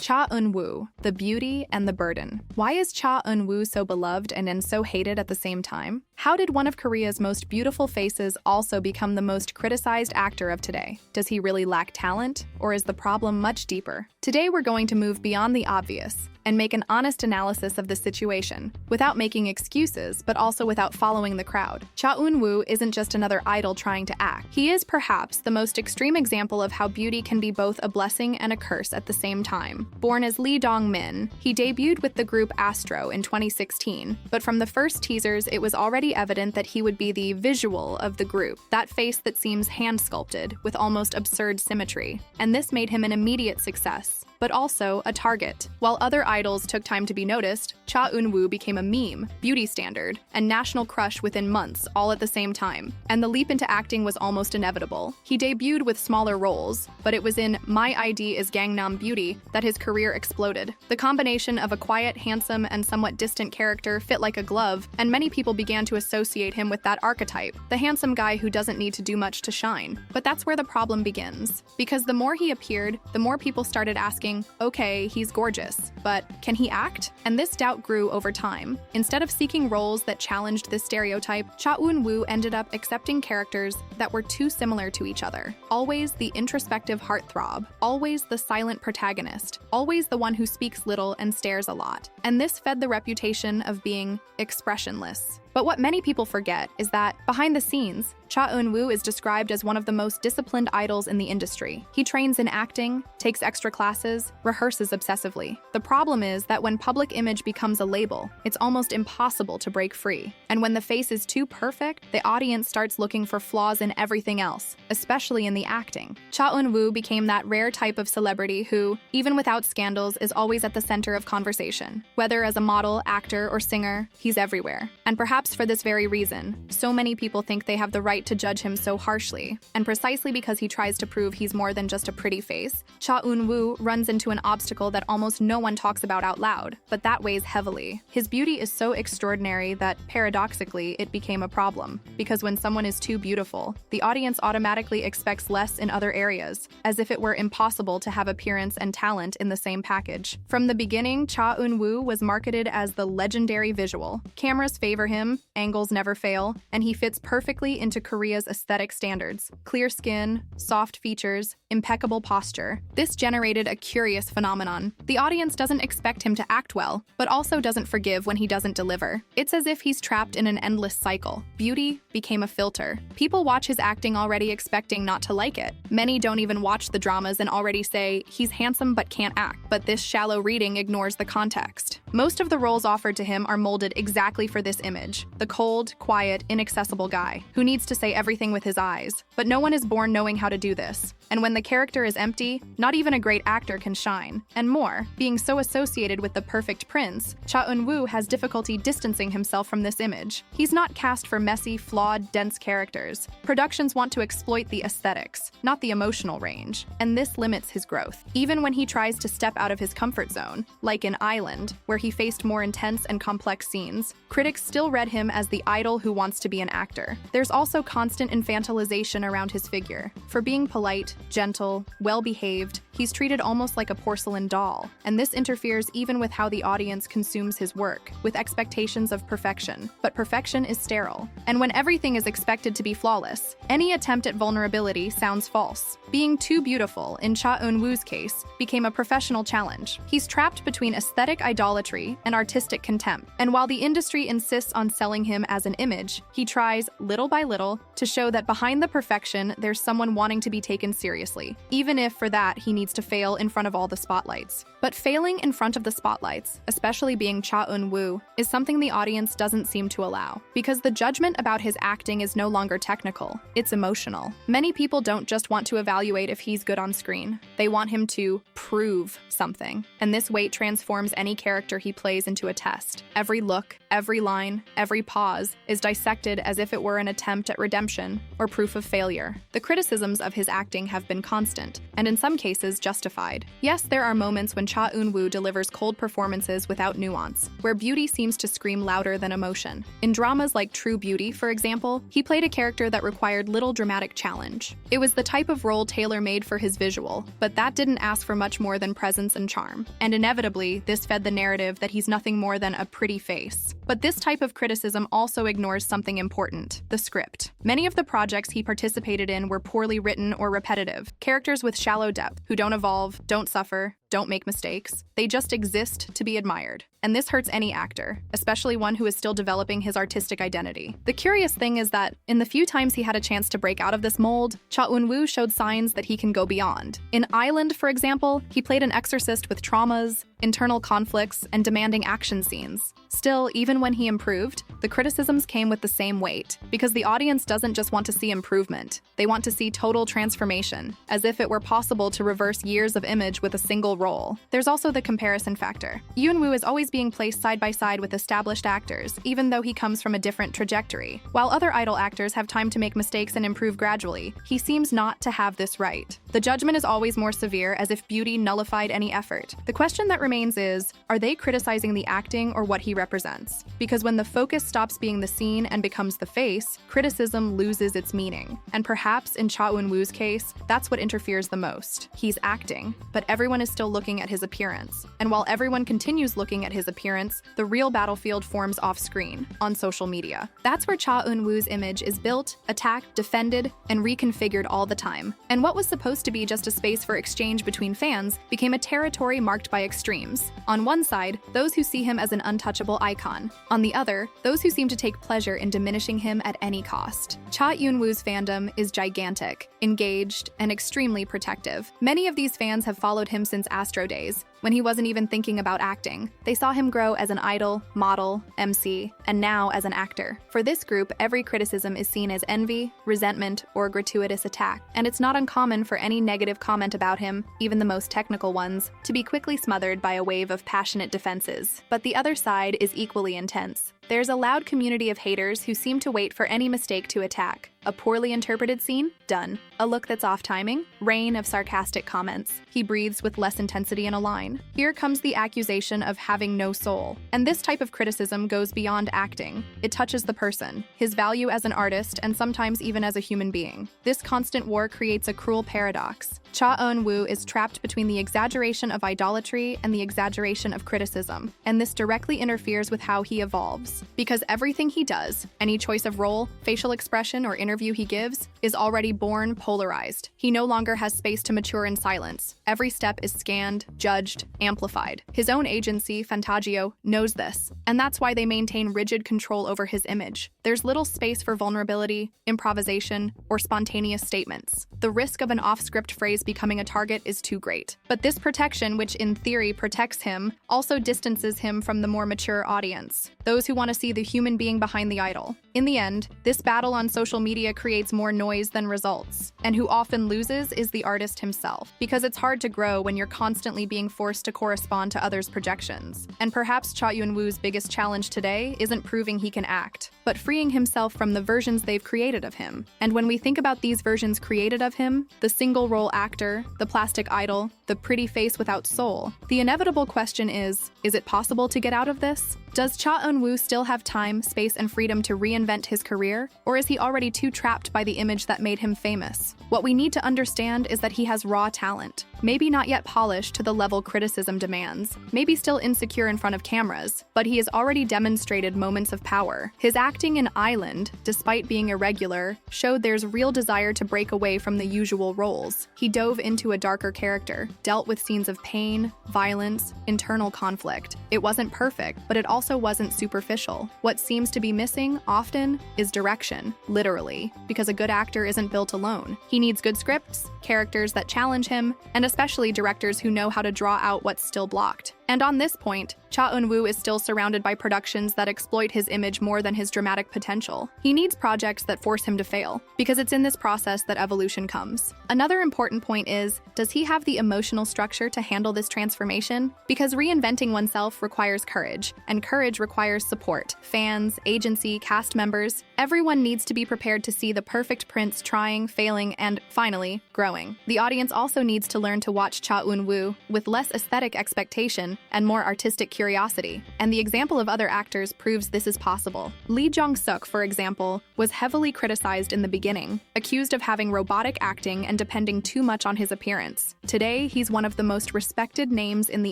Cha Eun Woo, the beauty and the burden. Why is Cha Eun Woo so beloved and so hated at the same time? How did one of Korea's most beautiful faces also become the most criticized actor of today? Does he really lack talent, or is the problem much deeper? Today we're going to move beyond the obvious and make an honest analysis of the situation, without making excuses, but also without following the crowd. Cha Eun Woo isn't just another idol trying to act. He is perhaps the most extreme example of how beauty can be both a blessing and a curse at the same time. Born as Lee Dong-min, he debuted with the group Astro in 2016, but from the first teasers it was already evident that he would be the visual of the group, that face that seems hand-sculpted, with almost absurd symmetry. And this made him an immediate success, but also a target. While other idols took time to be noticed, Cha Eun Woo became a meme, beauty standard, and national crush within months, all at the same time. And the leap into acting was almost inevitable. He debuted with smaller roles, but it was in My ID is Gangnam Beauty that his career exploded. The combination of a quiet, handsome, and somewhat distant character fit like a glove, and many people began to associate him with that archetype, the handsome guy who doesn't need to do much to shine. But that's where the problem begins. Because the more he appeared, the more people started asking, okay, he's gorgeous, but can he act? And this doubt grew over time. Instead of seeking roles that challenged this stereotype, Cha Eun Woo ended up accepting characters that were too similar to each other. Always the introspective heartthrob, always the silent protagonist, always the one who speaks little and stares a lot. And this fed the reputation of being expressionless. But what many people forget is that, behind the scenes, Cha Eun Woo is described as one of the most disciplined idols in the industry. He trains in acting, takes extra classes, rehearses obsessively. The problem is that when public image becomes a label, it's almost impossible to break free. And when the face is too perfect, the audience starts looking for flaws in everything else, especially in the acting. Cha Eun Woo became that rare type of celebrity who, even without scandals, is always at the center of conversation. Whether as a model, actor, or singer, he's everywhere. And perhaps for this very reason, so many people think they have the right to judge him so harshly. And precisely because he tries to prove he's more than just a pretty face, Cha Eun Woo runs into an obstacle that almost no one talks about out loud, but that weighs heavily. His beauty is so extraordinary that, paradoxically, it became a problem. Because when someone is too beautiful, the audience automatically expects less in other areas, as if it were impossible to have appearance and talent in the same package. From the beginning, Cha Eun Woo was marketed as the legendary visual. Cameras favor him, angles never fail, and he fits perfectly into Korea's aesthetic standards. Clear skin, soft features, impeccable posture. This generated a curious phenomenon. The audience doesn't expect him to act well, but also doesn't forgive when he doesn't deliver. It's as if he's trapped in an endless cycle. Beauty became a filter. People watch his acting already expecting not to like it. Many don't even watch the dramas and already say, he's handsome but can't act. But this shallow reading ignores the context. Most of the roles offered to him are molded exactly for this image. The cold, quiet, inaccessible guy who needs to say everything with his eyes. But no one is born knowing how to do this. And when the character is empty, not even a great actor can shine. And more, being so associated with the perfect prince, Cha Eun Woo has difficulty distancing himself from this image. He's not cast for messy, flawed, dense characters. Productions want to exploit the aesthetics, not the emotional range. And this limits his growth. Even when he tries to step out of his comfort zone, like in Island, where he faced more intense and complex scenes, critics still read him as the idol who wants to be an actor. There's also constant infantilization around his figure. For being polite, gentle, well-behaved, he's treated almost like a porcelain doll. And this interferes even with how the audience consumes his work, with expectations of perfection. But perfection is sterile. And when everything is expected to be flawless, any attempt at vulnerability sounds false. Being too beautiful, in Cha Eun Woo's case, became a professional challenge. He's trapped between aesthetic idolatry and artistic contempt. And while the industry insists on selling him as an image, he tries, little by little, to show that behind the perfection, there's someone wanting to be taken seriously, even if for that he needs to fail in front of all the spotlights. But failing in front of the spotlights, especially being Cha Eun Woo, is something the audience doesn't seem to allow. Because the judgment about his acting is no longer technical, it's emotional. Many people don't just want to evaluate if he's good on screen. They want him to prove something. And this weight transforms any character he plays into a test. Every look, every line, every pause is dissected as if it were an attempt at redemption or proof of failure. The criticisms of his acting have been constant, and in some cases justified. Yes, there are moments when Cha Eun Woo delivers cold performances without nuance, where beauty seems to scream louder than emotion. In dramas like True Beauty, for example, he played a character that required little dramatic challenge. It was the type of role tailor-made for his visual, but that didn't ask for much much more than presence and charm. And inevitably, this fed the narrative that he's nothing more than a pretty face. But this type of criticism also ignores something important: the script. Many of the projects he participated in were poorly written or repetitive. Characters with shallow depth, who don't evolve, don't suffer, don't make mistakes. They just exist to be admired. And this hurts any actor, especially one who is still developing his artistic identity. The curious thing is that, in the few times he had a chance to break out of this mold, Cha Eun Woo showed signs that he can go beyond. In Island, for example, he played an exorcist with traumas, internal conflicts, and demanding action scenes. Still, even when he improved, the criticisms came with the same weight, because the audience doesn't just want to see improvement. They want to see total transformation, as if it were possible to reverse years of image with a single role. There's also the comparison factor. Eun Woo is always being placed side by side with established actors, even though he comes from a different trajectory. While other idol actors have time to make mistakes and improve gradually, he seems not to have this right. The judgment is always more severe, as if beauty nullified any effort. The question that remains is, are they criticizing the acting or what he represents? Because when the focus stops being the scene and becomes the face, criticism loses its meaning. And perhaps in Cha Eun Woo's case, that's what interferes the most. He's acting, but everyone is still looking at his appearance. And while everyone continues looking at his appearance, the real battlefield forms off-screen, on social media. That's where Cha Eun Woo's image is built, attacked, defended, and reconfigured all the time. And what was supposed to be just a space for exchange between fans became a territory marked by extremes. On one side, those who see him as an untouchable icon. On the other, those who seem to take pleasure in diminishing him at any cost. Cha Eun Woo's fandom is gigantic, engaged, and extremely protective. Many of these fans have followed him since Astro days, when he wasn't even thinking about acting. They saw him grow as an idol, model, MC, and now as an actor. For this group, every criticism is seen as envy, resentment, or gratuitous attack. And it's not uncommon for any negative comment about him, even the most technical ones, to be quickly smothered by a wave of passionate defenses. But the other side is equally intense. There's a loud community of haters who seem to wait for any mistake to attack. A poorly interpreted scene? Done. A look that's off timing? Rain of sarcastic comments. He breathes with less intensity in a line. Here comes the accusation of having no soul. And this type of criticism goes beyond acting. It touches the person, his value as an artist, and sometimes even as a human being. This constant war creates a cruel paradox. Cha Eun Woo is trapped between the exaggeration of idolatry and the exaggeration of criticism, and this directly interferes with how he evolves. Because everything he does, any choice of role, facial expression, or interview he gives, is already born polarized. He no longer has space to mature in silence. Every step is scanned, judged, amplified. His own agency, Fantagio, knows this, and that's why they maintain rigid control over his image. There's little space for vulnerability, improvisation, or spontaneous statements. The risk of an off-script phrase becoming a target is too great. But this protection, which in theory protects him, also distances him from the more mature audience, those who want to see the human being behind the idol. In the end, this battle on social media creates more noise than results, and who often loses is the artist himself, because it's hard to grow when you're constantly being forced to correspond to others' projections. And perhaps Cha Eun Woo's biggest challenge today isn't proving he can act, but freeing himself from the versions they've created of him. And when we think about these versions created of him, the single-role actor, the plastic idol, the pretty face without soul, the inevitable question is it possible to get out of this? Does Cha Eun Woo still have time, space, and freedom to reinvent his career, or is he already too trapped by the image that made him famous? What we need to understand is that he has raw talent, maybe not yet polished to the level criticism demands, maybe still insecure in front of cameras, but he has already demonstrated moments of power. His acting in Island, despite being irregular, showed there's real desire to break away from the usual roles. He dove into a darker character, dealt with scenes of pain, violence, internal conflict. It wasn't perfect, but it also wasn't superficial. What seems to be missing, often, is direction, literally, because a good actor isn't built alone. He needs good scripts, characters that challenge him, and especially directors who know how to draw out what's still blocked. And on this point, Cha Eun Woo is still surrounded by productions that exploit his image more than his dramatic potential. He needs projects that force him to fail, because it's in this process that evolution comes. Another important point is, does he have the emotional structure to handle this transformation? Because reinventing oneself requires courage, and courage requires support. Fans, agency, cast members, everyone needs to be prepared to see the perfect prince trying, failing, and, finally, growing. The audience also needs to learn to watch Cha Eun Woo with less aesthetic expectation and more artistic curiosity. And the example of other actors proves this is possible. Lee Jong-suk, for example, was heavily criticized in the beginning, accused of having robotic acting and depending too much on his appearance. Today, he's one of the most respected names in the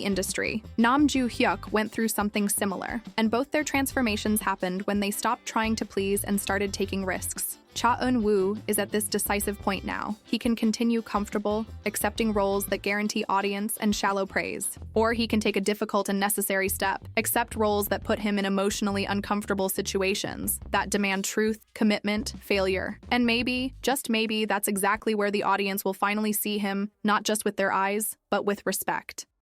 industry. Nam Joo-hyuk went through something similar, and both their transformations happened when they stopped trying to please and started taking risks. Cha Eun Woo is at this decisive point now. He can continue comfortable, accepting roles that guarantee audience and shallow praise. Or he can take a difficult and necessary step, accept roles that put him in emotionally uncomfortable situations, that demand truth, commitment, failure. And maybe, just maybe, that's exactly where the audience will finally see him, not just with their eyes, but with respect.